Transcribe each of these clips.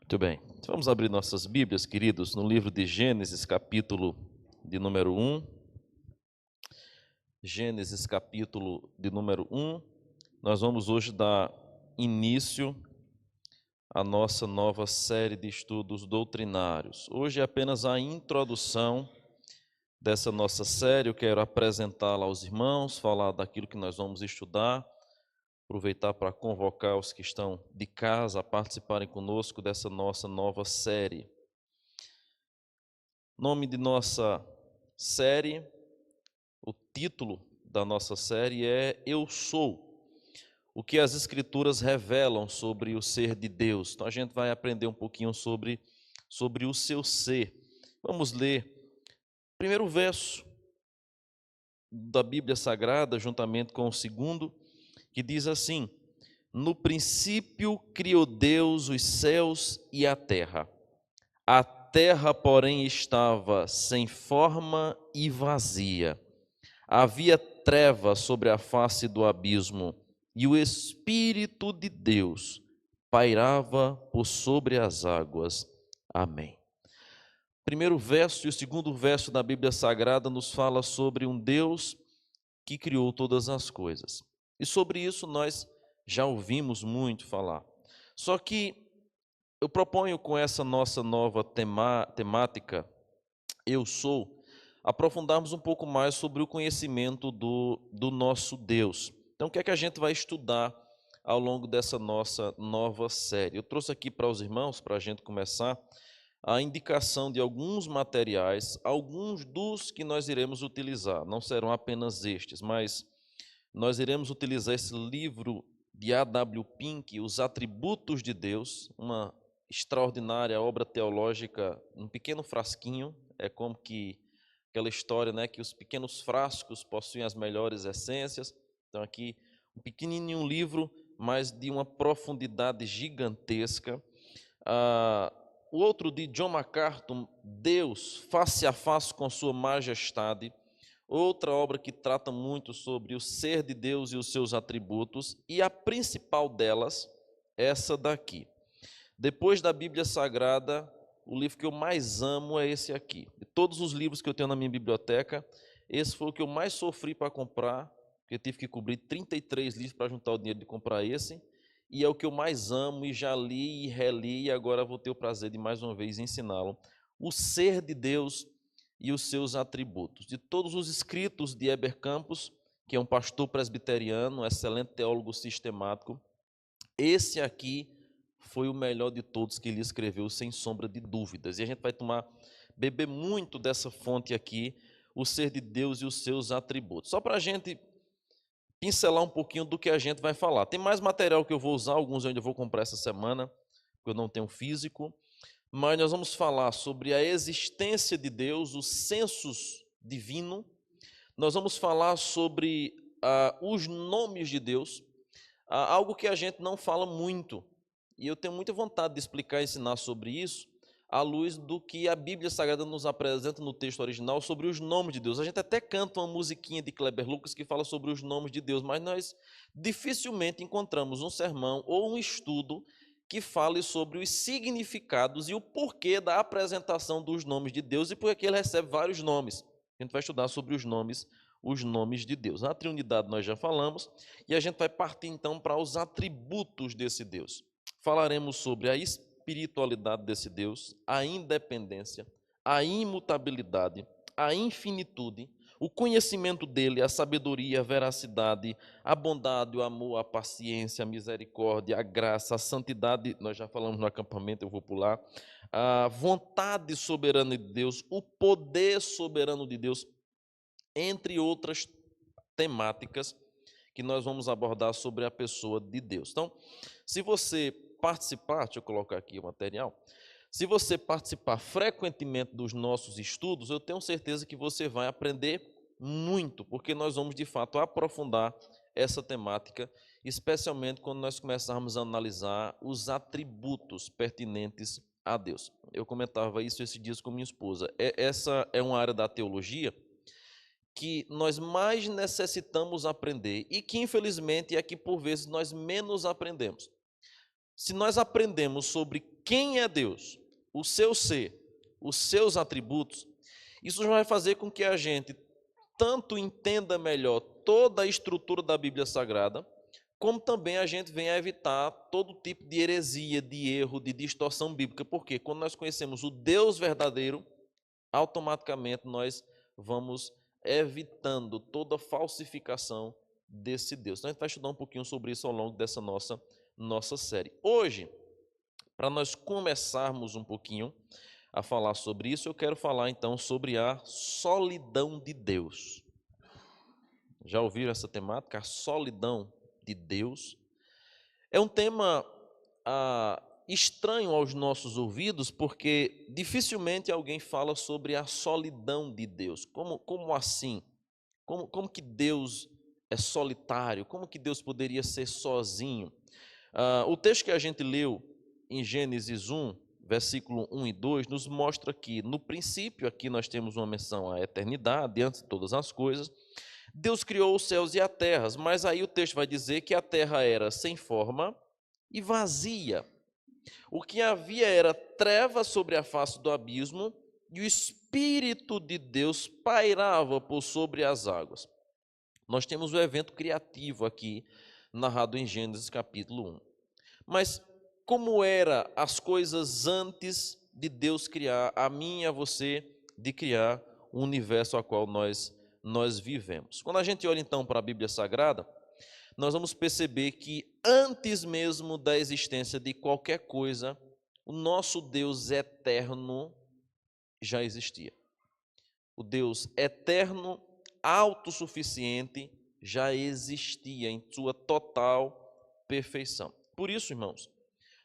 Muito bem. Vamos abrir nossas Bíblias, queridos, no livro de Gênesis, capítulo de número 1. Gênesis, capítulo de número 1. Nós vamos hoje dar início à nossa nova série de estudos doutrinários. Hoje é apenas a introdução dessa nossa série. Eu quero apresentá-la aos irmãos, falar daquilo que nós vamos estudar, aproveitar para convocar os que estão de casa a participarem conosco dessa nossa nova série. Nome de nossa série, o título da nossa série é Eu Sou, o que as Escrituras revelam sobre o ser de Deus. Então a gente vai aprender um pouquinho sobre o seu ser. Vamos ler o primeiro verso da Bíblia Sagrada, juntamente com o segundo, que diz assim: No princípio criou Deus os céus e a terra. A terra, porém, estava sem forma e vazia. Havia treva sobre a face do abismo, e o Espírito de Deus pairava por sobre as águas. Amém. O primeiro verso e o segundo verso da Bíblia Sagrada nos fala sobre um Deus que criou todas as coisas. E sobre isso nós já ouvimos muito falar. Só que eu proponho com essa nossa nova temática, Eu Sou, aprofundarmos um pouco mais sobre o conhecimento do nosso Deus. Então, o que é que a gente vai estudar ao longo dessa nossa nova série? Eu trouxe aqui para os irmãos, para a gente começar, a indicação de alguns materiais, alguns dos que nós iremos utilizar. Não serão apenas estes, mas nós iremos utilizar esse livro de A.W. Pink, Os Atributos de Deus, uma extraordinária obra teológica, um pequeno frasquinho. É como que aquela história, né, que os pequenos frascos possuem as melhores essências. Então aqui um pequenininho livro, mas de uma profundidade gigantesca. O outro de John MacArthur, Deus face a face com sua majestade, outra obra que trata muito sobre o ser de Deus e os seus atributos, e a principal delas, essa daqui. Depois da Bíblia Sagrada, o livro que eu mais amo é esse aqui. De todos os livros que eu tenho na minha biblioteca, esse foi o que eu mais sofri para comprar, porque eu tive que cobrir 33 livros para juntar o dinheiro de comprar esse, e é o que eu mais amo e já li e reli, e agora vou ter o prazer de mais uma vez ensiná-lo. O ser de Deus e os seus atributos. De todos os escritos de Heber Campos, que é um pastor presbiteriano, um excelente teólogo sistemático, esse aqui foi o melhor de todos que ele escreveu, sem sombra de dúvidas. E a gente vai beber muito dessa fonte aqui, o ser de Deus e os seus atributos. Só para a gente pincelar um pouquinho do que a gente vai falar. Tem mais material que eu vou usar, alguns eu ainda vou comprar essa semana, porque eu não tenho físico. Mas nós vamos falar sobre a existência de Deus, o sensus divino. Nós vamos falar sobre os nomes de Deus, algo que a gente não fala muito. E eu tenho muita vontade de explicar e ensinar sobre isso, à luz do que a Bíblia Sagrada nos apresenta no texto original sobre os nomes de Deus. A gente até canta uma musiquinha de Kleber Lucas que fala sobre os nomes de Deus, mas nós dificilmente encontramos um sermão ou um estudo que fale sobre os significados e o porquê da apresentação dos nomes de Deus e por que ele recebe vários nomes. A gente vai estudar sobre os nomes de Deus. A Trindade nós já falamos, e a gente vai partir então para os atributos desse Deus. Falaremos sobre a espiritualidade desse Deus, a independência, a imutabilidade, a infinitude, o conhecimento dele, a sabedoria, a veracidade, a bondade, o amor, a paciência, a misericórdia, a graça, a santidade, nós já falamos no acampamento, eu vou pular, a vontade soberana de Deus, o poder soberano de Deus, entre outras temáticas que nós vamos abordar sobre a pessoa de Deus. Então, se você participar, deixa eu colocar aqui o material, se você participar frequentemente dos nossos estudos, eu tenho certeza que você vai aprender muito, porque nós vamos de fato aprofundar essa temática, especialmente quando nós começarmos a analisar os atributos pertinentes a Deus. Eu comentava isso esses dias com minha esposa. Essa é uma área da teologia que nós mais necessitamos aprender e que, infelizmente, é que por vezes nós menos aprendemos. Se nós aprendemos sobre quem é Deus, o seu ser, os seus atributos, isso vai fazer com que a gente tanto entenda melhor toda a estrutura da Bíblia Sagrada, como também a gente venha a evitar todo tipo de heresia, de erro, de distorção bíblica. Porque quando nós conhecemos o Deus verdadeiro, automaticamente nós vamos evitando toda falsificação desse Deus. Então a gente vai estudar um pouquinho sobre isso ao longo dessa nossa série. Hoje, para nós começarmos um pouquinho a falar sobre isso, eu quero falar então sobre a solidão de Deus. Já ouviram essa temática? A solidão de Deus. É um tema estranho aos nossos ouvidos, porque dificilmente alguém fala sobre a solidão de Deus. Como assim? Como que Deus é solitário? Como que Deus poderia ser sozinho? O texto que a gente leu em Gênesis 1, versículo 1 e 2, nos mostra que, no princípio, aqui nós temos uma menção à eternidade, antes de todas as coisas, Deus criou os céus e a terra, mas aí o texto vai dizer que a terra era sem forma e vazia. O que havia era treva sobre a face do abismo e o Espírito de Deus pairava por sobre as águas. Nós temos o evento criativo aqui, narrado em Gênesis capítulo 1. Mas como eram as coisas antes de Deus criar a mim e a você, de criar o universo ao qual nós vivemos? Quando a gente olha então para a Bíblia Sagrada, nós vamos perceber que antes mesmo da existência de qualquer coisa, o nosso Deus eterno já existia. O Deus eterno, autossuficiente, já existia em sua total perfeição. Por isso, irmãos,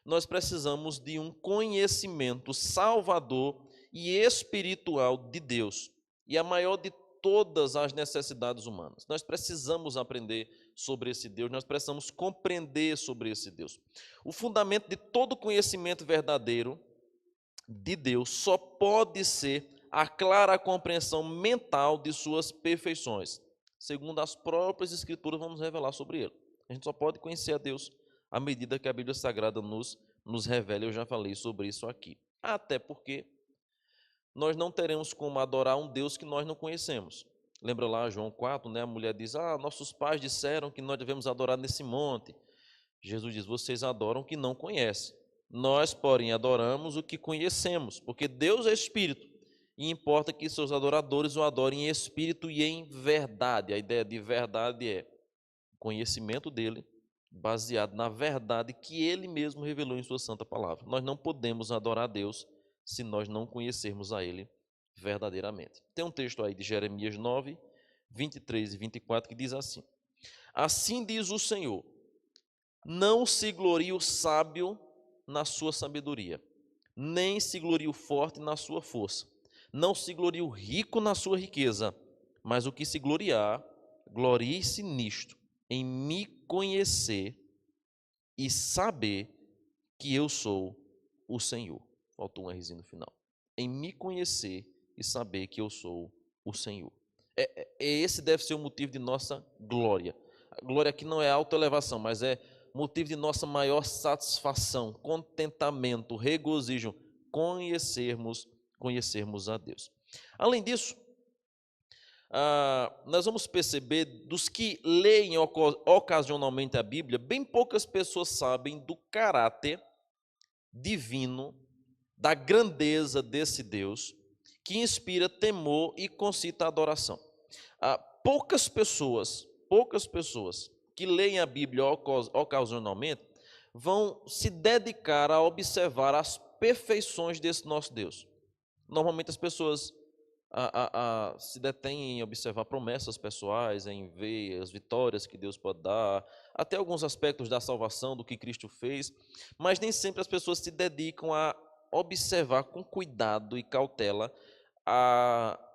nós precisamos de um conhecimento salvador e espiritual de Deus, e a maior de todas as necessidades humanas. Nós precisamos aprender sobre esse Deus, nós precisamos compreender sobre esse Deus. O fundamento de todo conhecimento verdadeiro de Deus só pode ser a clara compreensão mental de suas perfeições. Segundo as próprias Escrituras, vamos revelar sobre ele. A gente só pode conhecer a Deus à medida que a Bíblia Sagrada nos revela. Eu já falei sobre isso aqui. Até porque nós não teremos como adorar um Deus que nós não conhecemos. Lembra lá João 4, né? A mulher diz, nossos pais disseram que nós devemos adorar nesse monte. Jesus diz, vocês adoram o que não conhecem. Nós, porém, adoramos o que conhecemos, porque Deus é Espírito, e importa que seus adoradores o adorem em Espírito e em verdade. A ideia de verdade é conhecimento dele, baseado na verdade que ele mesmo revelou em sua santa palavra. Nós não podemos adorar a Deus se nós não conhecermos a ele verdadeiramente. Tem um texto aí de Jeremias 9, 23 e 24 que diz assim: assim diz o Senhor, não se glorie o sábio na sua sabedoria, nem se glorie o forte na sua força, não se glorie o rico na sua riqueza, mas o que se gloriar, glorie-se nisto, em me conhecer e saber que eu sou o Senhor. Faltou um Rzinho no final. Em me conhecer e saber que eu sou o Senhor. Esse deve ser o motivo de nossa glória. A glória aqui não é autoelevação, mas é motivo de nossa maior satisfação, contentamento, regozijo, conhecermos a Deus. Além disso, nós vamos perceber, dos que leem ocasionalmente a Bíblia, bem poucas pessoas sabem do caráter divino, da grandeza desse Deus, que inspira temor e concita adoração. Poucas pessoas que leem a Bíblia ocasionalmente vão se dedicar a observar as perfeições desse nosso Deus. Normalmente as pessoas se detêm em observar promessas pessoais, em ver as vitórias que Deus pode dar, até alguns aspectos da salvação, do que Cristo fez, mas nem sempre as pessoas se dedicam a observar com cuidado e cautela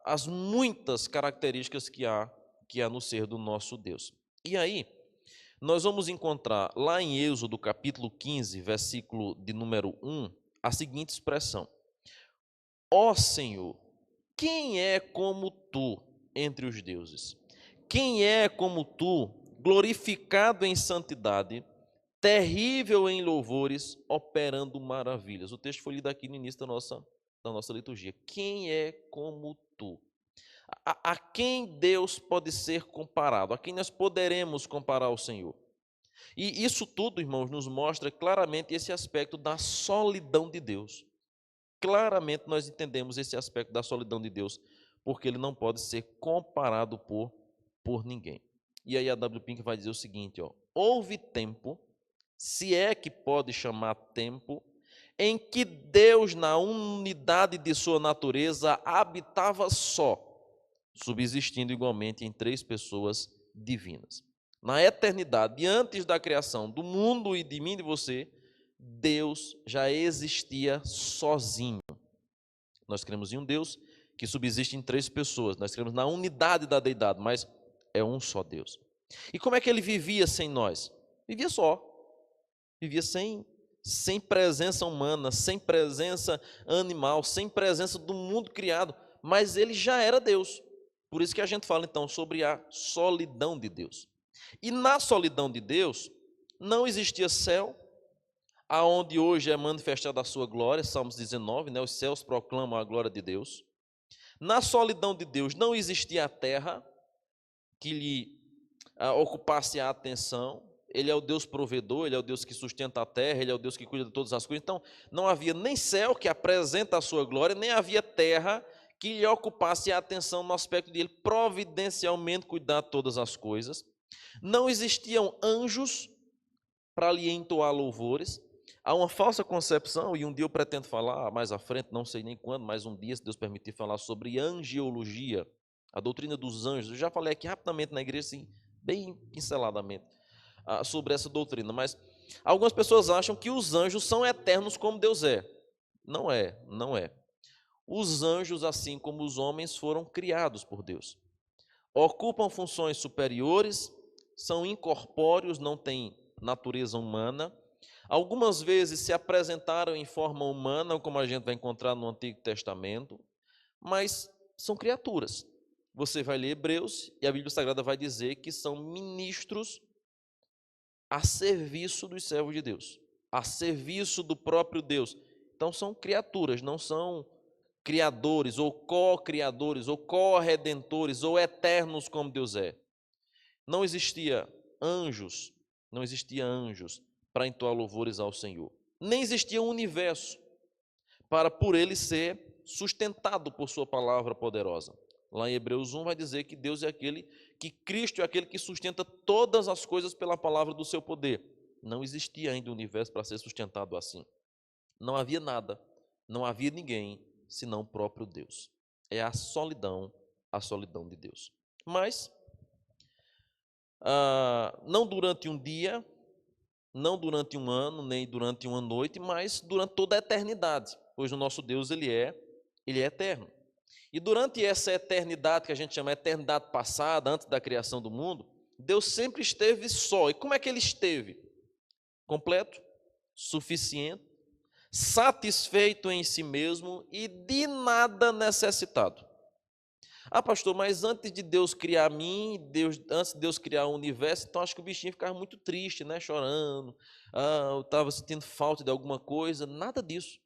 as muitas características que há no ser do nosso Deus. E aí, nós vamos encontrar lá em Êxodo capítulo 15, versículo de número 1, a seguinte expressão: ó Senhor, quem é como tu entre os deuses? Quem é como tu, glorificado em santidade, terrível em louvores, operando maravilhas. O texto foi lido aqui no início da nossa liturgia. Quem é como tu? A quem Deus pode ser comparado? A quem nós poderemos comparar ao Senhor? E isso tudo, irmãos, nos mostra claramente esse aspecto da solidão de Deus. Claramente nós entendemos esse aspecto da solidão de Deus, porque ele não pode ser comparado por ninguém. E aí a W. Pink vai dizer o seguinte, ó: houve tempo, se é que pode chamar tempo, em que Deus, na unidade de sua natureza, habitava só, subsistindo igualmente em três pessoas divinas. Na eternidade, antes da criação do mundo e de mim e de você, Deus já existia sozinho. Nós cremos em um Deus que subsiste em três pessoas. Nós cremos na unidade da deidade, mas é um só Deus. E como é que ele vivia sem nós? Vivia só. Vivia sem presença humana, sem presença animal, sem presença do mundo criado. Mas ele já era Deus. Por isso que a gente fala então sobre a solidão de Deus. E na solidão de Deus, não existia céu, aonde hoje é manifestada a sua glória, Salmos 19, né? Os céus proclamam a glória de Deus. Na solidão de Deus não existia a terra que lhe ocupasse a atenção. Ele é o Deus provedor, ele é o Deus que sustenta a terra, ele é o Deus que cuida de todas as coisas. Então, não havia nem céu que apresenta a sua glória, nem havia terra que lhe ocupasse a atenção no aspecto de ele providencialmente cuidar de todas as coisas. Não existiam anjos para lhe entoar louvores. Há uma falsa concepção, e um dia eu pretendo falar mais à frente, não sei nem quando, mas um dia, se Deus permitir, falar sobre angiologia, a doutrina dos anjos. Eu já falei aqui rapidamente na igreja, assim, bem pinceladamente, sobre essa doutrina, mas algumas pessoas acham que os anjos são eternos como Deus é. Não é, não é. Os anjos, assim como os homens, foram criados por Deus. Ocupam funções superiores, são incorpóreos, não têm natureza humana. Algumas vezes se apresentaram em forma humana, como a gente vai encontrar no Antigo Testamento, mas são criaturas. Você vai ler Hebreus e a Bíblia Sagrada vai dizer que são ministros a serviço dos servos de Deus, a serviço do próprio Deus. Então são criaturas, não são criadores, ou co-criadores, ou co-redentores, ou eternos como Deus é. Não existia anjos, não existia anjos para entoar louvores ao Senhor. Nem existia um universo para por ele ser sustentado por sua palavra poderosa. Lá em Hebreus 1 vai dizer que Deus é aquele, que Cristo é aquele que sustenta todas as coisas pela palavra do seu poder. Não existia ainda um universo para ser sustentado assim. Não havia nada, não havia ninguém, senão o próprio Deus. É a solidão de Deus. Mas, não durante um dia, não durante um ano, nem durante uma noite, mas durante toda a eternidade, pois o nosso Deus, ele é eterno. E durante essa eternidade, que a gente chama de eternidade passada, antes da criação do mundo, Deus sempre esteve só. E como é que ele esteve? Completo, suficiente, satisfeito em si mesmo e de nada necessitado. Pastor, mas antes de Deus criar mim, antes de Deus criar o universo, então acho que o bichinho ficava muito triste, né? Chorando, eu estava sentindo falta de alguma coisa, nada disso.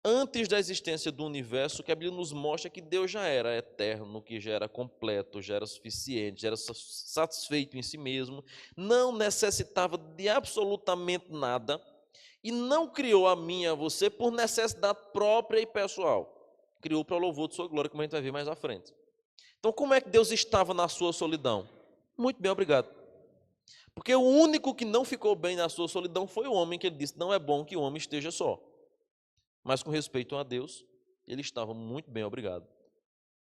Antes da existência do universo, o que a Bíblia nos mostra é que Deus já era eterno, que já era completo, já era suficiente, já era satisfeito em si mesmo, não necessitava de absolutamente nada e não criou a mim e a você por necessidade própria e pessoal. Criou para o louvor de sua glória, como a gente vai ver mais à frente. Então, como é que Deus estava na sua solidão? Muito bem, obrigado. Porque o único que não ficou bem na sua solidão foi o homem, que ele disse, não é bom que o homem esteja só. Mas com respeito a Deus, ele estava muito bem, obrigado,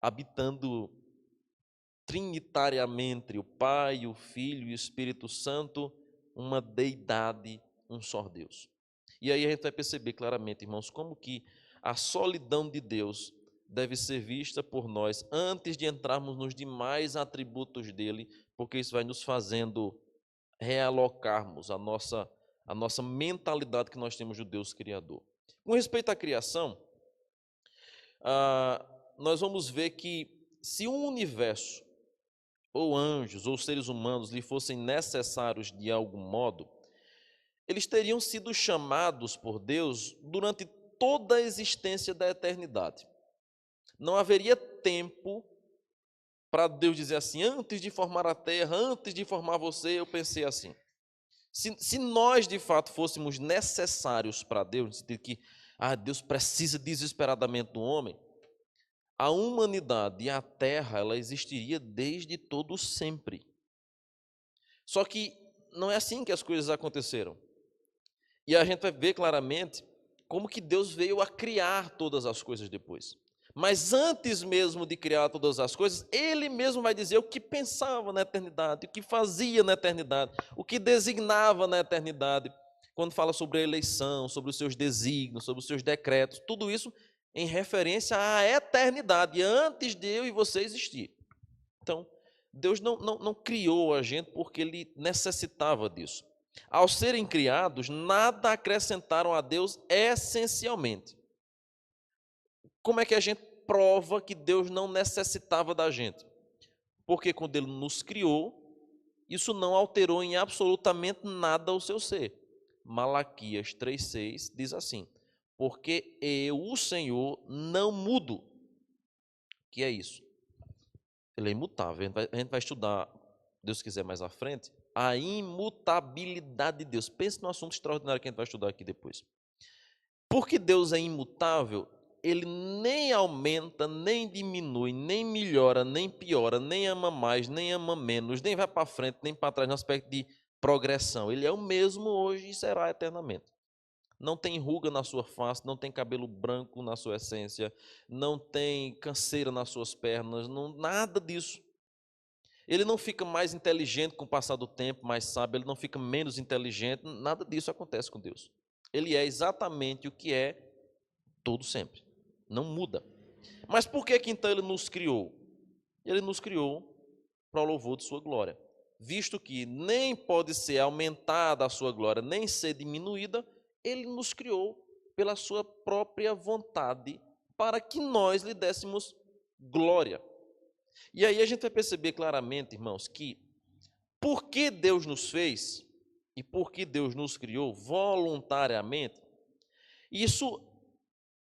habitando trinitariamente o Pai, o Filho e o Espírito Santo, uma deidade, um só Deus. E aí a gente vai perceber claramente, irmãos, como que a solidão de Deus deve ser vista por nós antes de entrarmos nos demais atributos dele, porque isso vai nos fazendo realocarmos a nossa mentalidade que nós temos do Deus Criador. Com respeito à criação, nós vamos ver que se um universo, ou anjos, ou seres humanos, lhe fossem necessários de algum modo, eles teriam sido chamados por Deus durante toda a existência da eternidade. Não haveria tempo para Deus dizer assim, antes de formar a terra, antes de formar você, eu pensei assim. Se nós, de fato, fôssemos necessários para Deus, no sentido que Deus precisa desesperadamente do homem, a humanidade e a terra, ela existiria desde todo sempre. Só que não é assim que as coisas aconteceram. E a gente vai ver claramente como que Deus veio a criar todas as coisas depois. Mas antes mesmo de criar todas as coisas, Ele mesmo vai dizer o que pensava na eternidade, o que fazia na eternidade, o que designava na eternidade. Quando fala sobre a eleição, sobre os seus desígnios, sobre os seus decretos, tudo isso em referência à eternidade, antes de eu e você existir. Então, Deus não criou a gente porque Ele necessitava disso. Ao serem criados, nada acrescentaram a Deus essencialmente. Como é que a gente prova que Deus não necessitava da gente? Porque quando Ele nos criou, isso não alterou em absolutamente nada o seu ser. Malaquias 3,6 diz assim, porque eu, o Senhor, não mudo. O que é isso? Ele é imutável. A gente vai estudar, Deus quiser, mais à frente, a imutabilidade de Deus. Pense no assunto extraordinário que a gente vai estudar aqui depois. Porque Deus é imutável, Ele nem aumenta, nem diminui, nem melhora, nem piora, nem ama mais, nem ama menos, nem vai para frente, nem para trás, no aspecto de progressão. Ele é o mesmo hoje e será eternamente. Não tem ruga na sua face, não tem cabelo branco na sua essência, não tem canseira nas suas pernas, nada disso. Ele não fica mais inteligente com o passar do tempo, mais sábio, ele não fica menos inteligente, nada disso acontece com Deus. Ele é exatamente o que é todo sempre, não muda. Mas por que então ele nos criou? Ele nos criou para o louvor de sua glória, visto que nem pode ser aumentada a sua glória, nem ser diminuída, ele nos criou pela sua própria vontade, para que nós lhe dessemos glória. E aí a gente vai perceber claramente, irmãos, que porque Deus nos fez e porque Deus nos criou voluntariamente, isso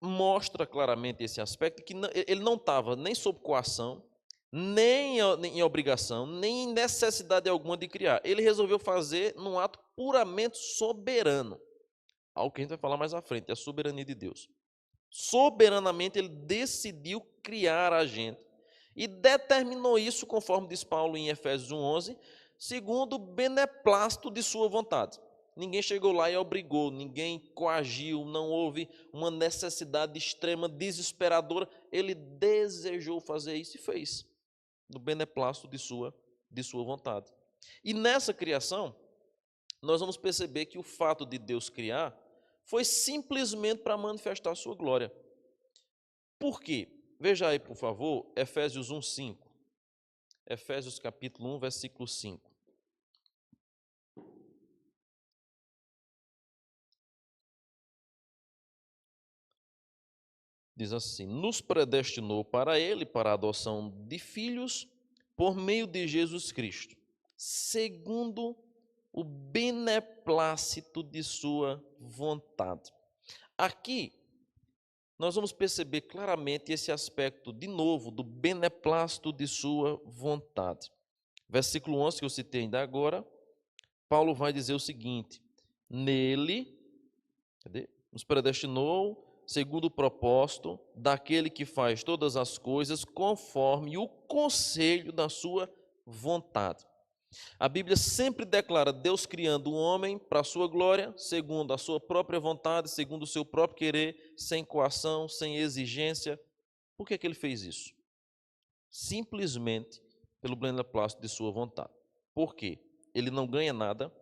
mostra claramente esse aspecto que ele não estava nem sob coação, nem em obrigação, nem em necessidade alguma de criar. Ele resolveu fazer num ato puramente soberano. Algo que a gente vai falar mais à frente, é a soberania de Deus. Soberanamente ele decidiu criar a gente e determinou isso, conforme diz Paulo em Efésios 1,11, segundo o beneplácito de sua vontade. Ninguém chegou lá e obrigou, ninguém coagiu, não houve uma necessidade extrema, desesperadora. Ele desejou fazer isso e fez, no beneplácito de sua vontade. E nessa criação, nós vamos perceber que o fato de Deus criar foi simplesmente para manifestar a sua glória. Por quê? Veja aí, por favor, Efésios 1,5. Efésios capítulo 1, versículo 5. Diz assim, nos predestinou para Ele, para a adoção de filhos, por meio de Jesus Cristo, segundo o beneplácito de sua vontade. Aqui, nós vamos perceber claramente esse aspecto, de novo, do beneplácito de sua vontade. Versículo 11, que eu citei ainda agora, Paulo vai dizer o seguinte, nele, nos predestinou segundo o propósito daquele que faz todas as coisas conforme o conselho da sua vontade. A Bíblia sempre declara Deus criando o homem para a sua glória, segundo a sua própria vontade, segundo o seu próprio querer, sem coação, sem exigência. Por que ele fez isso? Simplesmente pelo beneplácito de sua vontade. Por quê? Ele não ganha nada,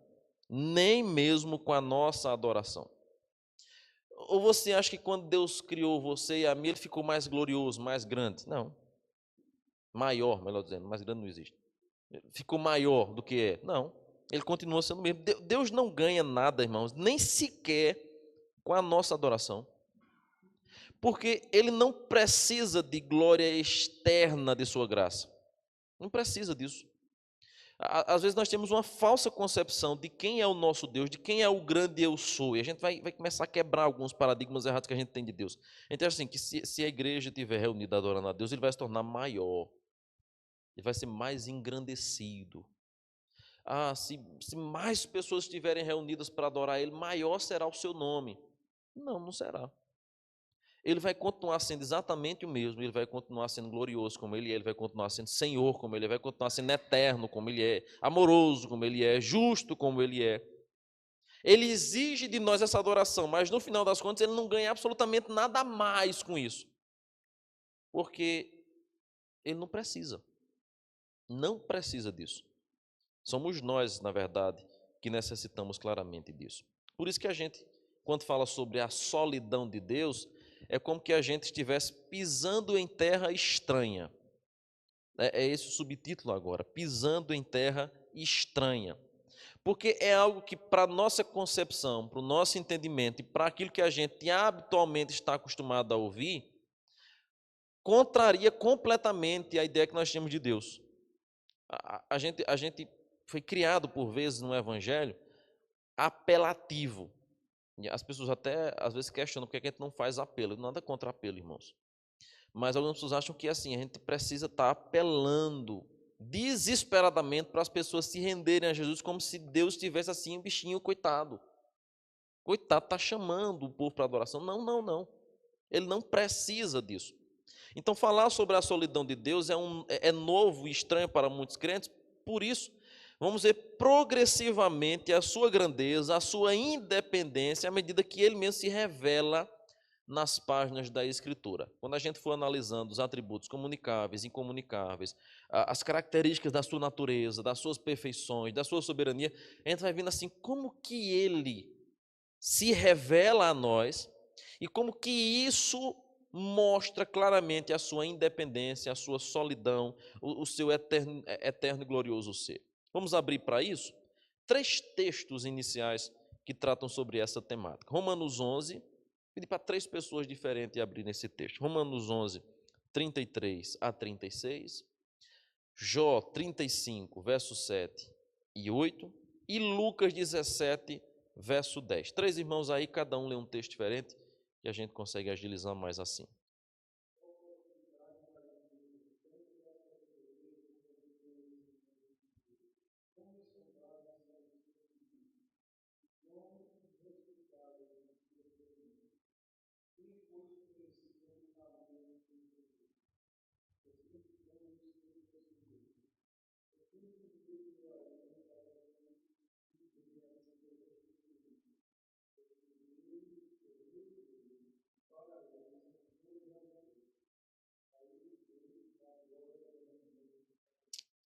nem mesmo com a nossa adoração. Ou você acha que quando Deus criou você e a mim, ele ficou mais glorioso, mais grande? Não. Maior, melhor dizendo, mais grande não existe. Ficou maior do que é? Não. Ele continua sendo o mesmo. Deus não ganha nada, irmãos, nem sequer com a nossa adoração. Porque ele não precisa de glória externa de sua graça. Não precisa disso. Às vezes nós temos uma falsa concepção de quem é o nosso Deus, de quem é o grande eu sou, e a gente vai começar a quebrar alguns paradigmas errados que a gente tem de Deus. Então, assim, que se a igreja estiver reunida adorando a Deus, ele vai se tornar maior, ele vai ser mais engrandecido. Se mais pessoas estiverem reunidas para adorar ele, maior será o seu nome. Não, não será. Ele vai continuar sendo exatamente o mesmo, ele vai continuar sendo glorioso como ele vai continuar sendo Senhor como ele vai continuar sendo eterno como ele é, amoroso como ele é, justo como ele é. Ele exige de nós essa adoração, mas no final das contas ele não ganha absolutamente nada a mais com isso, porque ele não precisa disso. Somos nós, na verdade, que necessitamos claramente disso. Por isso que a gente, quando fala sobre a solidão de Deus, é como que a gente estivesse pisando em terra estranha. É esse o subtítulo agora, pisando em terra estranha. Porque é algo que, para a nossa concepção, para o nosso entendimento e para aquilo que a gente habitualmente está acostumado a ouvir, contraria completamente a ideia que nós temos de Deus. A gente foi criado, por vezes, no Evangelho, apelativo. E as pessoas até, às vezes, questionam por que a gente não faz apelo. Nada contra apelo, irmãos. Mas algumas pessoas acham que, assim, a gente precisa estar apelando desesperadamente para as pessoas se renderem a Jesus, como se Deus tivesse, assim, um bichinho, coitado. Coitado, está chamando o povo para adoração. Não, não, não. Ele não precisa disso. Então, falar sobre a solidão de Deus é novo e estranho para muitos crentes, por isso, vamos ver progressivamente a sua grandeza, a sua independência, à medida que ele mesmo se revela nas páginas da Escritura. Quando a gente for analisando os atributos comunicáveis, incomunicáveis, as características da sua natureza, das suas perfeições, da sua soberania, a gente vai vendo assim, como que ele se revela a nós e como que isso mostra claramente a sua independência, a sua solidão, o seu eterno e glorioso ser. Vamos abrir para isso 3 textos iniciais que tratam sobre essa temática. Romanos 11, pedi para 3 pessoas diferentes abrirem esse texto. Romanos 11, 33 a 36, Jó 35, versos 7 e 8, e Lucas 17, verso 10. 3 irmãos aí, cada um lê um texto diferente, e a gente consegue agilizar mais assim.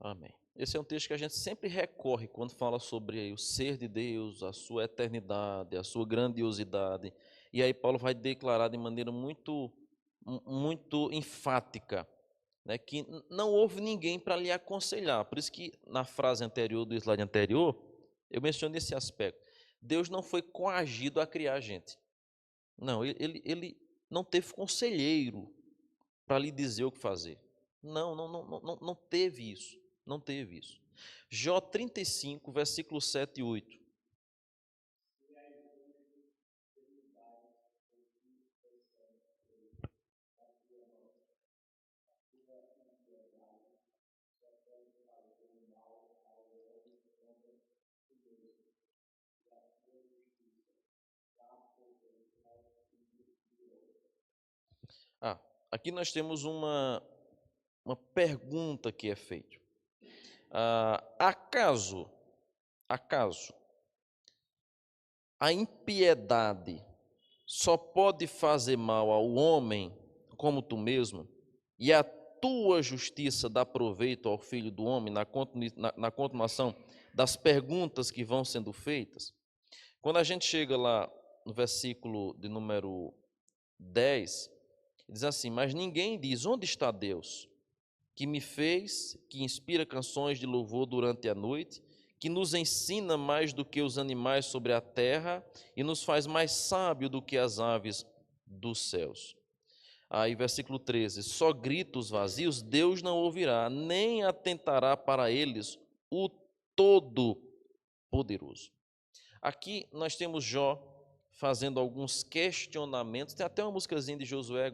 Amém. Esse é um texto que a gente sempre recorre quando fala sobre o ser de Deus, a sua eternidade, a sua grandiosidade. E aí Paulo vai declarar de maneira muito enfática, né, que não houve ninguém para lhe aconselhar. Por isso que na frase anterior, do slide anterior, eu mencionei esse aspecto. Deus não foi coagido a criar a gente. Não, ele não teve conselheiro para lhe dizer o que fazer. Não teve isso. Não teve isso. Jó 35, versículos 7 e 8. Aqui nós temos uma pergunta que é feita. Acaso a impiedade só pode fazer mal ao homem como tu mesmo, e a tua justiça dá proveito ao filho do homem, na continuação das perguntas que vão sendo feitas? Quando a gente chega lá no versículo de número 10, diz assim: mas ninguém diz, onde está Deus, que me fez, que inspira canções de louvor durante a noite, que nos ensina mais do que os animais sobre a terra e nos faz mais sábio do que as aves dos céus. Aí, versículo 13: só gritos vazios Deus não ouvirá, nem atentará para eles o Todo-Poderoso. Aqui nós temos Jó fazendo alguns questionamentos. Tem até uma musicazinha de Josué,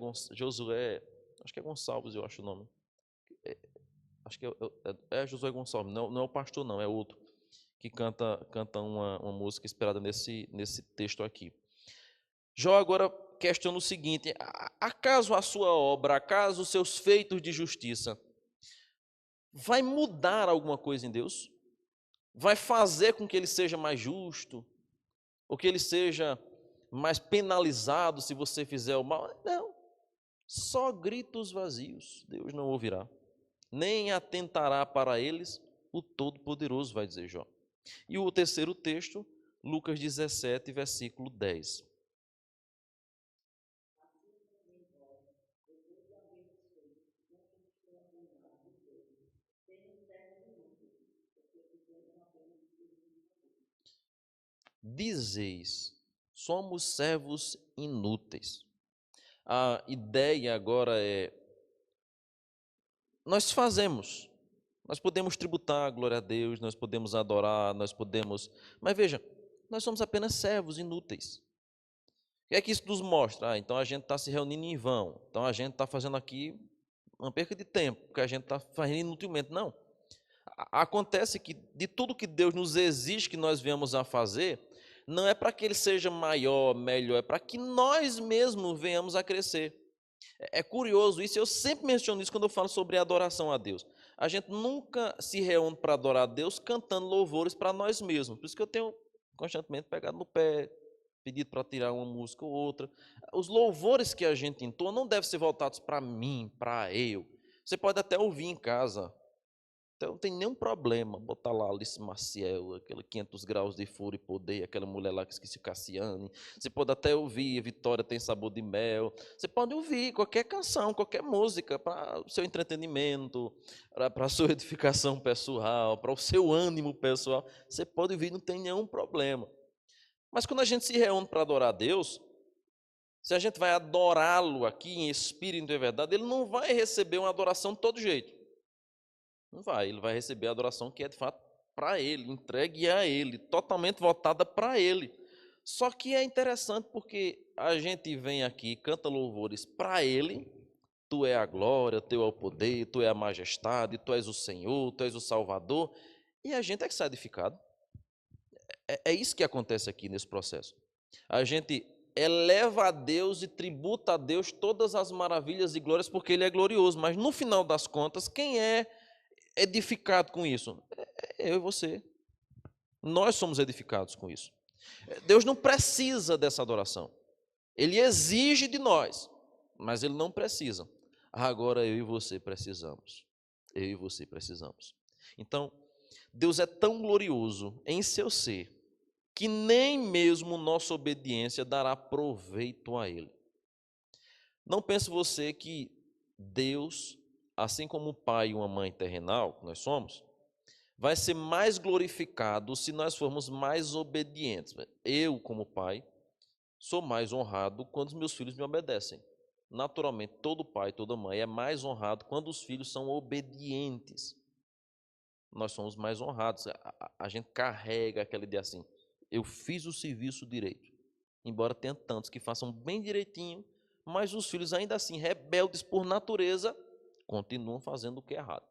acho que é Gonçalves, eu acho o nome. Acho que é Josué Gonçalves, não é o pastor não, é outro, que canta uma música inspirada nesse texto aqui. Jó agora questiona o seguinte: acaso a sua obra, acaso os seus feitos de justiça vai mudar alguma coisa em Deus? Vai fazer com que ele seja mais justo? Ou que ele seja mais penalizado se você fizer o mal? Não, só gritos vazios, Deus não ouvirá, nem atentará para eles o Todo-Poderoso, vai dizer Jó. E o terceiro texto, Lucas 17, versículo 10. Dizeis, somos servos inúteis. A ideia agora é, nós podemos tributar, glória a Deus, nós podemos adorar, mas veja, nós somos apenas servos inúteis. O que é que isso nos mostra? Então a gente está se reunindo em vão, então a gente está fazendo aqui uma perca de tempo, porque a gente está fazendo inutilmente. Não. Acontece que de tudo que Deus nos exige que nós venhamos a fazer, não é para que ele seja maior, melhor, é para que nós mesmos venhamos a crescer. É curioso isso, eu sempre menciono isso quando eu falo sobre adoração a Deus. A gente nunca se reúne para adorar a Deus cantando louvores para nós mesmos. Por isso que eu tenho constantemente pegado no pé, pedido para tirar uma música ou outra. Os louvores que a gente entoa não devem ser voltados para mim, para eu. Você pode até ouvir em casa, então não tem nenhum problema botar lá Alice Maciel, aquele 500 graus de fúria e poder, aquela mulher lá que esqueci, Cassiane. Você pode até ouvir Vitória Tem Sabor de Mel. Você pode ouvir qualquer canção, qualquer música para o seu entretenimento, para a sua edificação pessoal, para o seu ânimo pessoal. Você pode ouvir, não tem nenhum problema. Mas quando a gente se reúne para adorar a Deus, se a gente vai adorá-lo aqui em espírito e em verdade, ele não vai receber uma adoração de todo jeito. Não vai, ele vai receber a adoração que é de fato para ele, entregue a ele, totalmente voltada para ele. Só que é interessante porque a gente vem aqui, canta louvores para ele, tu é a glória, teu é o poder, tu é a majestade, tu és o Senhor, tu és o Salvador, e a gente é que sai edificado. É isso que acontece aqui nesse processo. A gente eleva a Deus e tributa a Deus todas as maravilhas e glórias porque ele é glorioso, mas no final das contas, quem é edificado com isso? É eu e você. Nós somos edificados com isso. Deus não precisa dessa adoração. Ele exige de nós, mas ele não precisa. Agora eu e você precisamos. Eu e você precisamos. Então, Deus é tão glorioso em seu ser que nem mesmo nossa obediência dará proveito a ele. Não pense você que Deus, assim como o pai e uma mãe terrenal, que nós somos, vai ser mais glorificado se nós formos mais obedientes. Eu, como pai, sou mais honrado quando os meus filhos me obedecem. Naturalmente, todo pai, toda mãe é mais honrado quando os filhos são obedientes. Nós somos mais honrados. A gente carrega aquela ideia assim, eu fiz o serviço direito. Embora tenha tantos que façam bem direitinho, mas os filhos ainda assim, rebeldes por natureza, continuam fazendo o que é errado.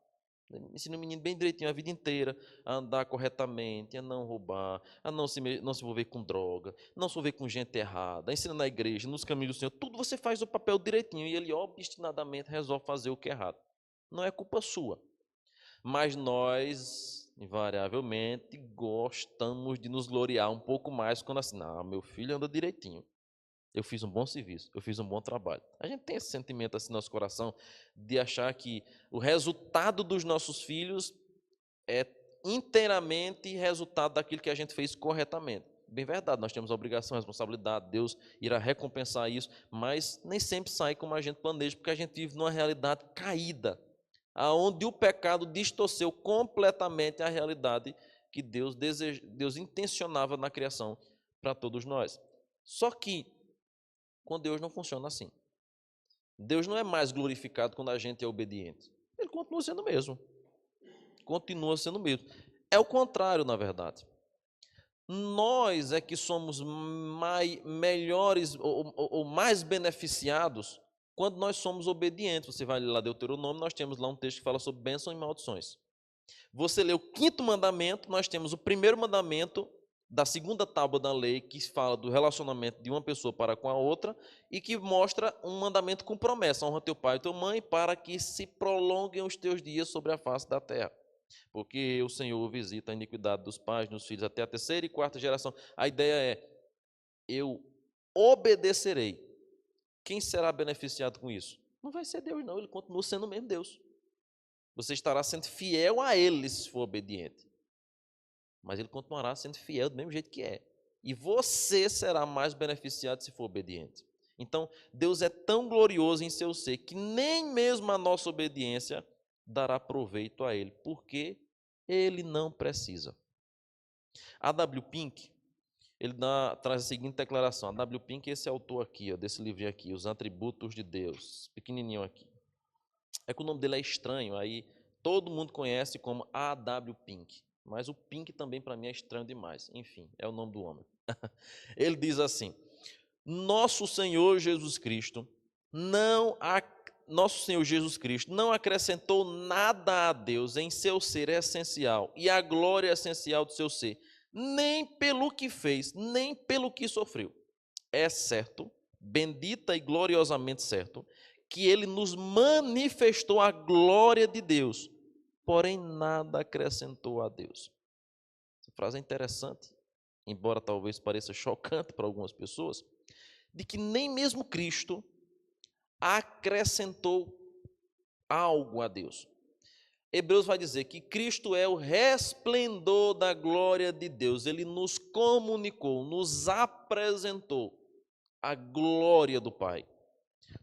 Ensina o menino bem direitinho a vida inteira a andar corretamente, a não roubar, a não se envolver com droga, não se envolver com gente errada, ensina na igreja, nos caminhos do Senhor, tudo você faz o papel direitinho e ele obstinadamente resolve fazer o que é errado. Não é culpa sua, mas nós, invariavelmente, gostamos de nos gloriar um pouco mais quando assim, não, meu filho anda direitinho. Eu fiz um bom serviço, eu fiz um bom trabalho. A gente tem esse sentimento assim no nosso coração de achar que o resultado dos nossos filhos é inteiramente resultado daquilo que a gente fez corretamente. Bem verdade, nós temos a obrigação, a responsabilidade, Deus irá recompensar isso, mas nem sempre sai como a gente planeja, porque a gente vive numa realidade caída, aonde o pecado distorceu completamente a realidade que Deus intencionava na criação para todos nós. Só que com Deus não funciona assim. Deus não é mais glorificado quando a gente é obediente. Ele continua sendo o mesmo. Continua sendo o mesmo. É o contrário, na verdade. Nós é que somos melhores ou mais beneficiados quando nós somos obedientes. Você vai ler lá Deuteronômio, nós temos lá um texto que fala sobre bênçãos e maldições. Você lê o 5º mandamento, nós temos o 1º mandamento da 2ª tábua da lei, que fala do relacionamento de uma pessoa para com a outra e que mostra um mandamento com promessa: honra teu pai e tua mãe, para que se prolonguem os teus dias sobre a face da terra. Porque o Senhor visita a iniquidade dos pais nos filhos até a 3ª e 4ª geração. A ideia é: eu obedecerei. Quem será beneficiado com isso? Não vai ser Deus, não. Ele continua sendo o mesmo Deus. Você estará sendo fiel a Ele se for obediente. Mas Ele continuará sendo fiel do mesmo jeito que é. E você será mais beneficiado se for obediente. Então, Deus é tão glorioso em seu ser que nem mesmo a nossa obediência dará proveito a Ele, porque Ele não precisa. A W. Pink, ele traz a seguinte declaração. A W. Pink é esse autor aqui, desse livrinho aqui, Os Atributos de Deus, pequenininho aqui. É que o nome dele é estranho, aí todo mundo conhece como A.W. Pink, mas o Pink também para mim é estranho demais. Enfim, é o nome do homem. Ele diz assim: Nosso Senhor Jesus Cristo não acrescentou nada a Deus em seu ser essencial e a glória essencial do seu ser, nem pelo que fez, nem pelo que sofreu. É certo, bendita e gloriosamente certo, que ele nos manifestou a glória de Deus, porém nada acrescentou a Deus. Essa frase é interessante, embora talvez pareça chocante para algumas pessoas, de que nem mesmo Cristo acrescentou algo a Deus. Hebreus vai dizer que Cristo é o resplendor da glória de Deus. Ele nos comunicou, nos apresentou a glória do Pai.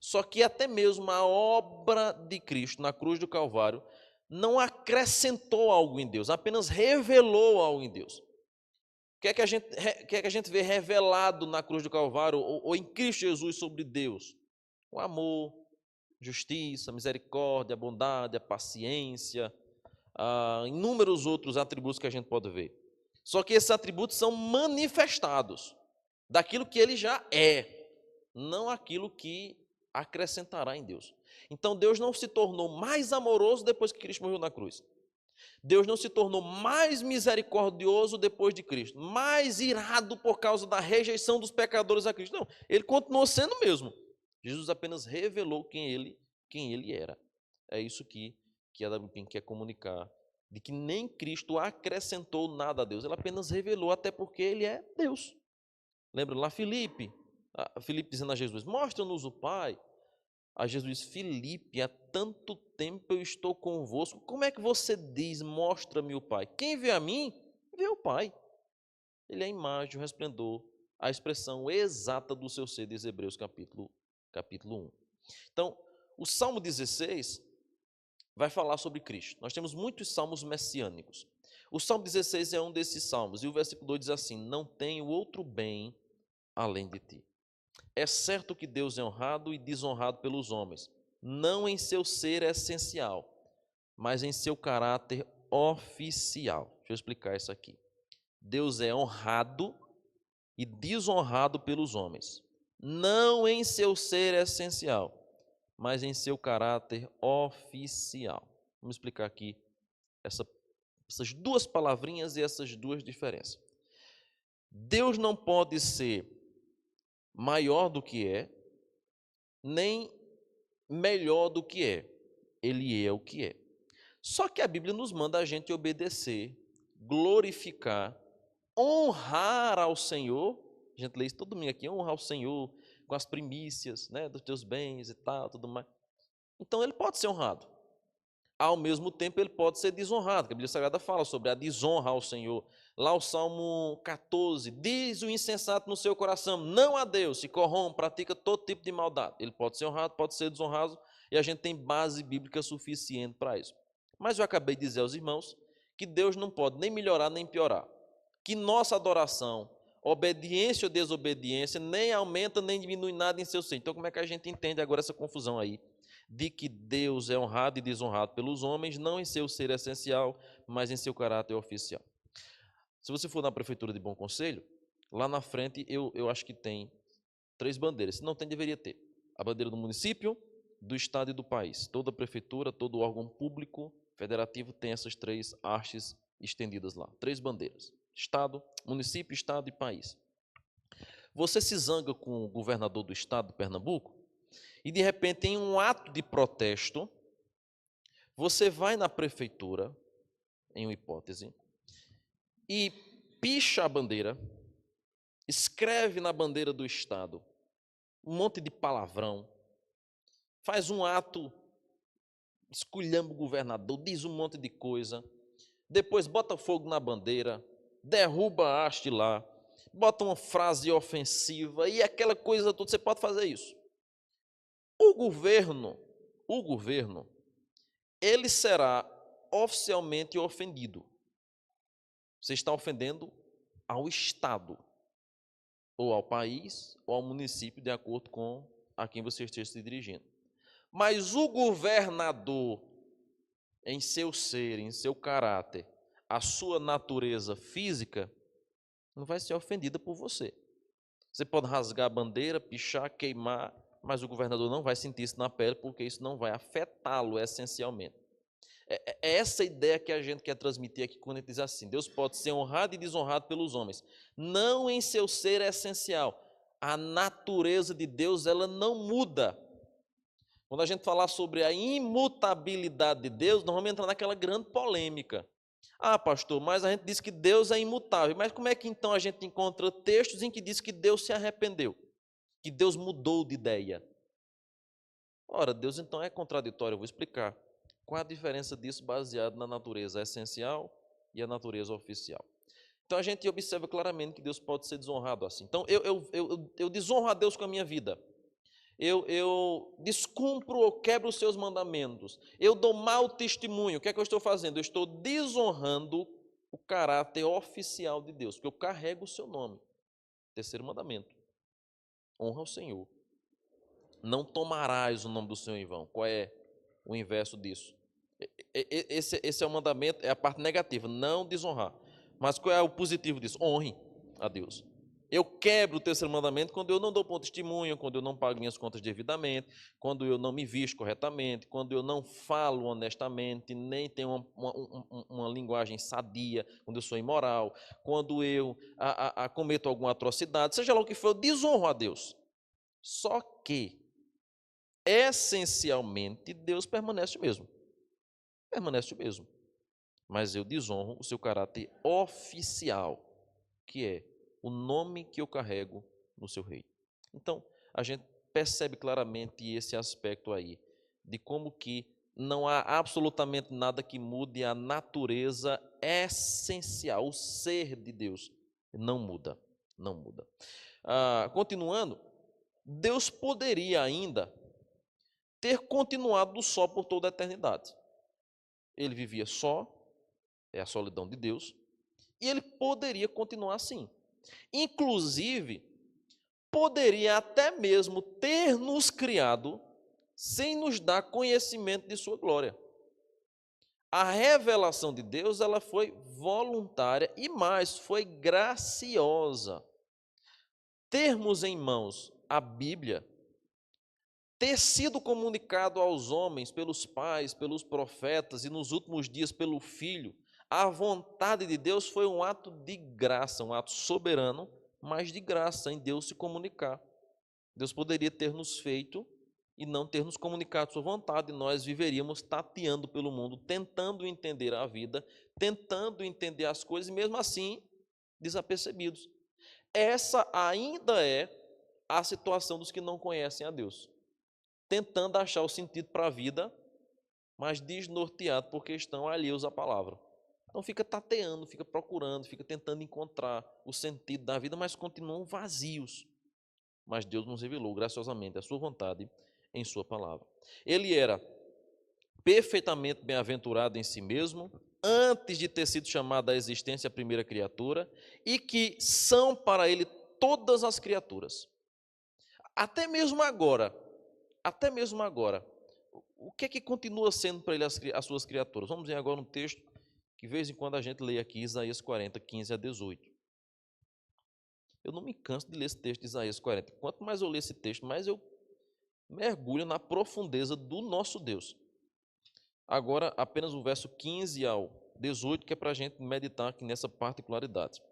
Só que até mesmo a obra de Cristo na cruz do Calvário não acrescentou algo em Deus, apenas revelou algo em Deus. O que é que a gente vê revelado na cruz do Calvário ou em Cristo Jesus sobre Deus? O amor, justiça, misericórdia, a bondade, a paciência, inúmeros outros atributos que a gente pode ver. Só que esses atributos são manifestados daquilo que ele já é, não aquilo que acrescentará em Deus. Então Deus não se tornou mais amoroso depois que Cristo morreu na cruz. Deus não se tornou mais misericordioso depois de Cristo, mais irado por causa da rejeição dos pecadores a Cristo. Não, ele continuou sendo o mesmo. Jesus apenas revelou quem ele era. É isso que a W. Pink quer comunicar, de que nem Cristo acrescentou nada a Deus, ele apenas revelou, até porque ele é Deus. Lembra lá Filipe dizendo a Jesus: mostra-nos o Pai. A Jesus: Filipe, há tanto tempo eu estou convosco, como é que você diz, mostra-me o Pai? Quem vê a mim, vê o Pai. Ele é a imagem, o resplendor, a expressão exata do seu ser, diz Hebreus capítulo 1. Então, o Salmo 16 vai falar sobre Cristo. Nós temos muitos salmos messiânicos. O Salmo 16 é um desses salmos, e o versículo 2 diz assim: não tenho outro bem além de ti. É certo que Deus é honrado e desonrado pelos homens, não em seu ser essencial, mas em seu caráter oficial. Deixa eu explicar isso aqui. Deus é honrado e desonrado pelos homens, não em seu ser essencial, mas em seu caráter oficial. Vamos explicar aqui essas duas palavrinhas e essas duas diferenças. Deus não pode ser maior do que é, nem melhor do que é. Ele é o que é. Só que a Bíblia nos manda a gente obedecer, glorificar, honrar ao Senhor. A gente lê isso todo domingo aqui: honrar ao Senhor com as primícias, né, dos teus bens e tal, tudo mais. Então ele pode ser honrado. Ao mesmo tempo ele pode ser desonrado, que a Bíblia Sagrada fala sobre a desonra ao Senhor. Lá o Salmo 14, diz o insensato no seu coração, não a Deus, se corrompe, pratica todo tipo de maldade. Ele pode ser honrado, pode ser desonrado, e a gente tem base bíblica suficiente para isso. Mas eu acabei de dizer aos irmãos que Deus não pode nem melhorar nem piorar, que nossa adoração, obediência ou desobediência, nem aumenta nem diminui nada em seu ser. Então como é que a gente entende agora essa confusão aí de que Deus é honrado e desonrado pelos homens, não em seu ser essencial, mas em seu caráter oficial. Se você for na prefeitura de Bom Conselho, lá na frente eu acho que tem 3 bandeiras. Se não tem, deveria ter. A bandeira do município, do estado e do país. Toda prefeitura, todo órgão público federativo tem essas 3 hastes estendidas lá. 3 bandeiras. Estado, município, estado e país. Você se zanga com o governador do estado de Pernambuco e, de repente, em um ato de protesto, você vai na prefeitura, em uma hipótese, e picha a bandeira, escreve na bandeira do estado um monte de palavrão, faz um ato, esculhamba o governador, diz um monte de coisa, depois bota fogo na bandeira, derruba a haste lá, bota uma frase ofensiva e aquela coisa toda, você pode fazer isso. O governo, ele será oficialmente ofendido. Você está ofendendo ao Estado, ou ao país, ou ao município, de acordo com a quem você esteja se dirigindo. Mas o governador, em seu ser, em seu caráter, a sua natureza física, não vai ser ofendida por você. Você pode rasgar a bandeira, pichar, queimar, mas o governador não vai sentir isso na pele, porque isso não vai afetá-lo essencialmente. É essa ideia que a gente quer transmitir aqui quando a gente diz assim: Deus pode ser honrado e desonrado pelos homens, não em seu ser essencial. A natureza de Deus, ela não muda. Quando a gente falar sobre a imutabilidade de Deus, nós vamos entrar naquela grande polêmica. Ah, pastor, mas a gente diz que Deus é imutável. Mas como é que então a gente encontra textos em que diz que Deus se arrependeu? Que Deus mudou de ideia? Ora, Deus então é contraditório, eu vou explicar. Qual a diferença disso baseado na natureza essencial e a natureza oficial? Então a gente observa claramente que Deus pode ser desonrado assim. Então eu desonro a Deus com a minha vida. Eu descumpro ou quebro os seus mandamentos. Eu dou mau testemunho. O que é que eu estou fazendo? Eu estou desonrando o caráter oficial de Deus, porque eu carrego o seu nome. Terceiro mandamento. Honra o Senhor. Não tomarás o nome do Senhor em vão. Qual é o inverso disso? Esse é o mandamento, é a parte negativa, não desonrar. Mas qual é o positivo disso? Honre a Deus. Eu quebro o terceiro mandamento quando eu não dou bom testemunho, quando eu não pago minhas contas devidamente, quando eu não me visto corretamente, quando eu não falo honestamente, nem tenho uma linguagem sadia, quando eu sou imoral, quando eu cometo alguma atrocidade, seja lá o que for, eu desonro a Deus. Só que, essencialmente, Deus permanece o mesmo. Permanece o mesmo. Mas eu desonro o seu caráter oficial, que é o nome que eu carrego no seu reino. Então, a gente percebe claramente esse aspecto aí, de como que não há absolutamente nada que mude a natureza essencial, o ser de Deus. Não muda, não muda. Continuando, Deus poderia ainda ter continuado só por toda a eternidade. Ele vivia só, é a solidão de Deus, e ele poderia continuar assim. Inclusive, poderia até mesmo ter nos criado sem nos dar conhecimento de sua glória. A revelação de Deus, ela foi voluntária e mais, foi graciosa. Termos em mãos a Bíblia, ter sido comunicado aos homens pelos pais, pelos profetas e nos últimos dias pelo Filho, a vontade de Deus foi um ato de graça, um ato soberano, mas de graça em Deus se comunicar. Deus poderia ter nos feito e não ter nos comunicado sua vontade, e nós viveríamos tateando pelo mundo, tentando entender a vida, tentando entender as coisas, e mesmo assim, desapercebidos. Essa ainda é a situação dos que não conhecem a Deus, tentando achar o sentido para a vida, mas desnorteado porque estão alheios à palavra. Então fica tateando, fica procurando, fica tentando encontrar o sentido da vida, mas continuam vazios. Mas Deus nos revelou graciosamente a sua vontade em sua palavra. Ele era perfeitamente bem-aventurado em si mesmo, antes de ter sido chamado à existência a primeira criatura, e que são para ele todas as criaturas. Até mesmo agora, o que é que continua sendo para ele as suas criaturas? Vamos ver agora um texto que de vez em quando a gente lê aqui, Isaías 40, 15 a 18. Eu não me canso de ler esse texto de Isaías 40. Quanto mais eu ler esse texto, mais eu mergulho na profundeza do nosso Deus. Agora, apenas o verso 15 ao 18, que é para a gente meditar aqui nessa particularidade.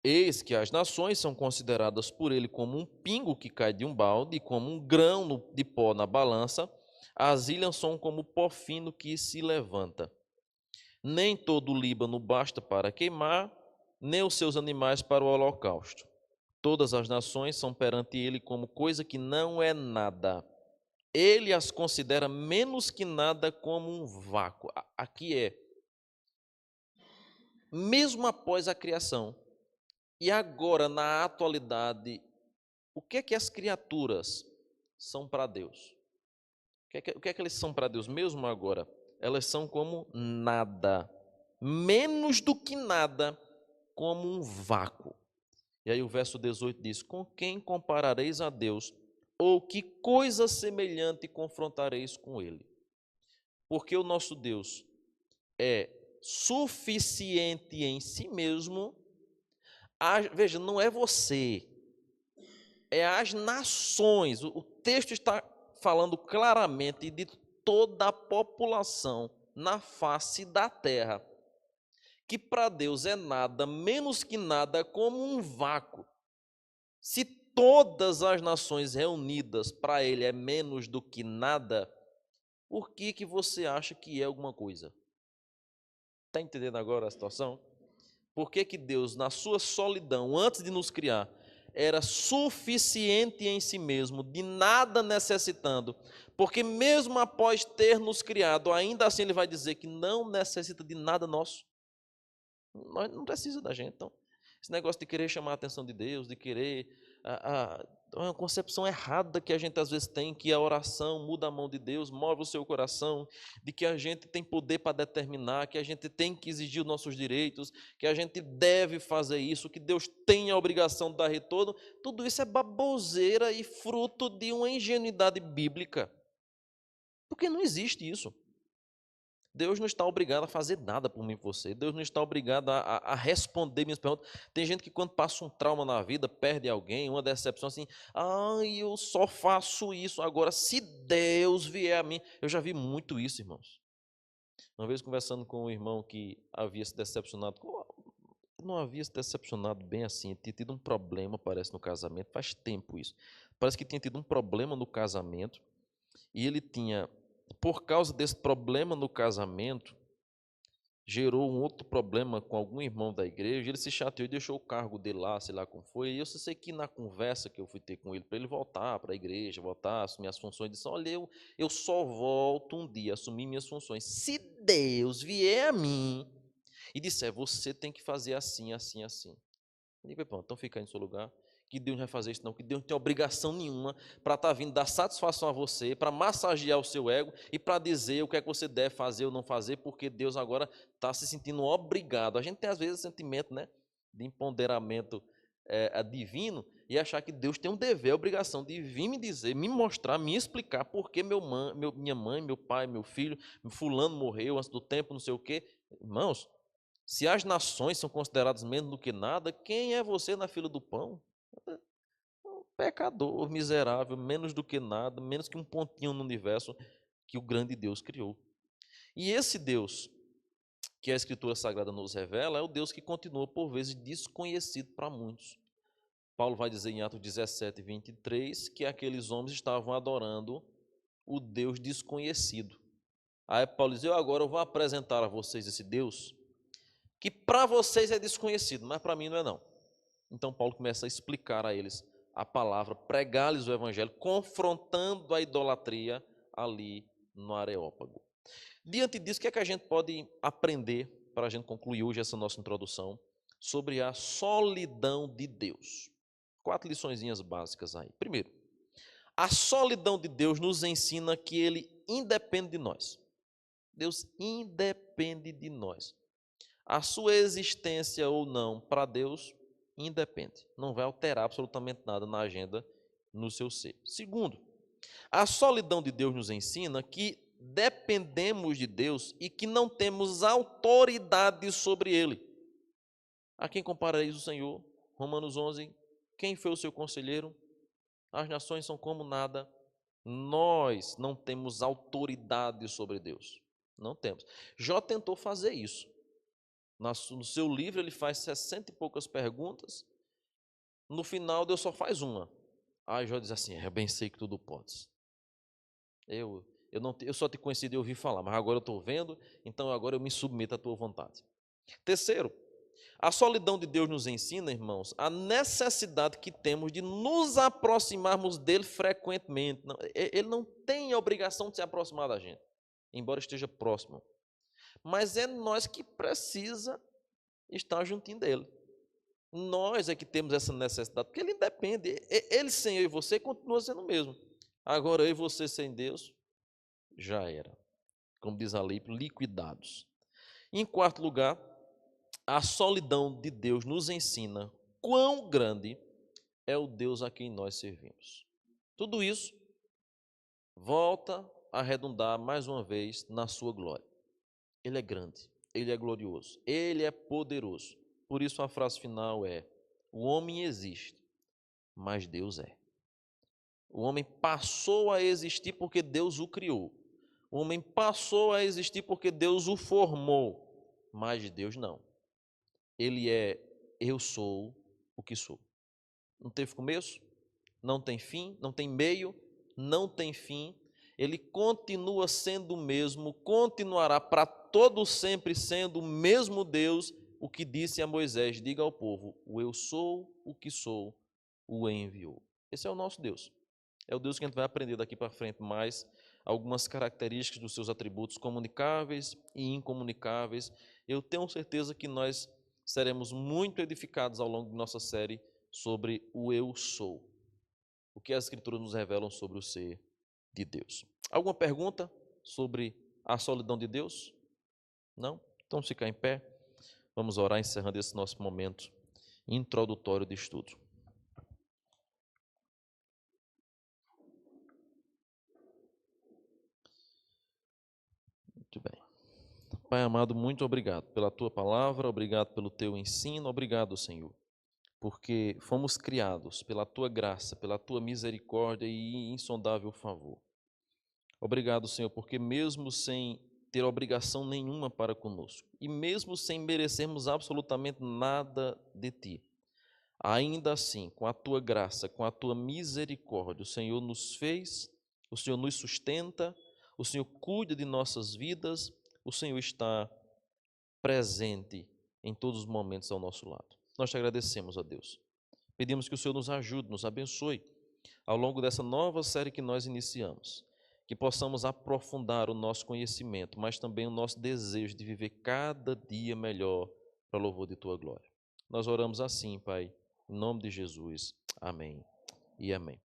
Eis que as nações são consideradas por ele como um pingo que cai de um balde, e como um grão de pó na balança. As ilhas são como pó fino que se levanta. Nem todo o Líbano basta para queimar, nem os seus animais para o holocausto. Todas as nações são perante ele como coisa que não é nada. Ele as considera menos que nada, como um vácuo. Aqui é, mesmo após a criação, e agora na atualidade, o que é que as criaturas são para Deus? O que é que eles são para Deus mesmo agora? Elas são como nada, menos do que nada, como um vácuo. E aí o verso 18 diz: com quem comparareis a Deus? Ou que coisa semelhante confrontareis com ele? Porque o nosso Deus é suficiente em si mesmo. Veja, não é você, é as nações. O texto está falando claramente de toda a população na face da terra, que para Deus é nada, menos que nada, como um vácuo. Se todas as nações reunidas para ele é menos do que nada, por que você acha que é alguma coisa? Está entendendo agora a situação? Por que Deus, na sua solidão, antes de nos criar, era suficiente em si mesmo, de nada necessitando? Porque mesmo após ter nos criado, ainda assim ele vai dizer que não necessita de nada nosso. Nós não precisa da gente. Então, esse negócio de querer chamar a atenção de Deus, de querer... é uma concepção errada que a gente às vezes tem, que a oração muda a mão de Deus, move o seu coração, de que a gente tem poder para determinar, que a gente tem que exigir os nossos direitos, que a gente deve fazer isso, que Deus tem a obrigação de dar retorno. Tudo isso é baboseira e fruto de uma ingenuidade bíblica. Porque não existe isso. Deus não está obrigado a fazer nada por mim e por você. Deus não está obrigado a responder minhas perguntas. Tem gente que quando passa um trauma na vida, perde alguém, uma decepção assim, eu só faço isso. Agora, se Deus vier a mim... Eu já vi muito isso, irmãos. Uma vez conversando com um irmão que havia se decepcionado, não havia se decepcionado bem assim, tinha tido um problema, parece, no casamento, faz tempo isso. Parece que tinha tido um problema no casamento, e ele tinha... Por causa desse problema no casamento, gerou um outro problema com algum irmão da igreja. Ele se chateou e deixou o cargo dele lá, sei lá como foi. E eu sei que na conversa que eu fui ter com ele, para ele voltar para a igreja, voltar a assumir as funções, ele disse: olha, eu só volto um dia a assumir minhas funções se Deus vier a mim e disser: você tem que fazer assim, assim, assim. Eu digo: pronto, então fica aí no seu lugar, que Deus não vai fazer isso não, que Deus não tem obrigação nenhuma para estar vindo dar satisfação a você, para massagear o seu ego e para dizer o que é que você deve fazer ou não fazer, porque Deus agora está se sentindo obrigado. A gente tem às vezes esse sentimento, né, de empoderamento divino, e achar que Deus tem um dever, a obrigação de vir me dizer, me mostrar, me explicar por que minha mãe, meu pai, meu filho, fulano morreu antes do tempo, não sei o quê. Irmãos, se as nações são consideradas menos do que nada, quem é você na fila do pão? Um pecador, miserável, menos do que nada, menos que um pontinho no universo que o grande Deus criou. E esse Deus que a Escritura Sagrada nos revela é o Deus que continua, por vezes, desconhecido para muitos. Paulo vai dizer em Atos 17, 23, que aqueles homens estavam adorando o Deus desconhecido. Aí Paulo diz: agora eu vou apresentar a vocês esse Deus que para vocês é desconhecido, mas para mim não é não. Então Paulo começa a explicar a eles a palavra, pregar-lhes o evangelho, confrontando a idolatria ali no Areópago. Diante disso, o que é que a gente pode aprender, para a gente concluir hoje essa nossa introdução, sobre a solidão de Deus? 4 liçõezinhas básicas aí. Primeiro, a solidão de Deus nos ensina que Ele independe de nós. Deus independe de nós. A sua existência ou não para Deus independe. Não vai alterar absolutamente nada na agenda, no seu ser. Segundo, A solidão de Deus nos ensina que dependemos de Deus e que não temos autoridade sobre Ele. A quem comparareis o Senhor? Romanos 11. Quem foi o seu conselheiro? As nações são como nada. Nós não temos autoridade sobre Deus. Não temos. Jó tentou fazer isso. No seu livro ele faz 60 e poucas perguntas. No final Deus só faz uma. Aí Jó diz assim: eu bem sei que tudo podes. Eu só te conheci de ouvir falar, mas agora eu estou vendo, então agora eu me submeto à tua vontade. Terceiro, a solidão de Deus nos ensina, irmãos, a necessidade que temos de nos aproximarmos dele frequentemente. Ele não tem a obrigação de se aproximar da gente, embora esteja próximo. Mas é nós que precisa estar juntinho dele. Nós é que temos essa necessidade, porque ele independe. Ele sem eu e você continua sendo o mesmo. Agora eu e você sem Deus, já era. Como diz a lei, liquidados. Em quarto lugar, a solidão de Deus nos ensina quão grande é o Deus a quem nós servimos. Tudo isso volta a redundar mais uma vez na sua glória. Ele é grande, ele é glorioso, ele é poderoso. Por isso a frase final é: o homem existe, mas Deus é. O homem passou a existir porque Deus o criou. O homem passou a existir porque Deus o formou, mas Deus não. Ele é: eu sou o que sou. Não teve começo, não tem fim, não tem meio, não tem fim. Ele continua sendo o mesmo, continuará para todo sempre sendo o mesmo Deus, o que disse a Moisés: diga ao povo, o eu sou o que sou, o enviou. Esse é o nosso Deus. É o Deus que a gente vai aprender daqui para frente mais algumas características dos seus atributos comunicáveis e incomunicáveis. Eu tenho certeza que nós seremos muito edificados ao longo de nossa série sobre o eu sou. O que as Escrituras nos revelam sobre o ser de Deus. Alguma pergunta sobre a solidão de Deus? Não? Então, ficar em pé. Vamos orar encerrando esse nosso momento introdutório de estudo. Muito bem. Pai amado, muito obrigado pela tua palavra, obrigado pelo teu ensino, obrigado, Senhor, porque fomos criados pela tua graça, pela tua misericórdia e insondável favor. Obrigado, Senhor, porque mesmo sem ter obrigação nenhuma para conosco, e mesmo sem merecermos absolutamente nada de ti, ainda assim, com a tua graça, com a tua misericórdia, o Senhor nos fez, o Senhor nos sustenta, o Senhor cuida de nossas vidas, o Senhor está presente em todos os momentos ao nosso lado. Nós te agradecemos, ó Deus. Pedimos que o Senhor nos ajude, nos abençoe ao longo dessa nova série que nós iniciamos, que possamos aprofundar o nosso conhecimento, mas também o nosso desejo de viver cada dia melhor para o louvor de tua glória. Nós oramos assim, Pai, em nome de Jesus. Amém e amém.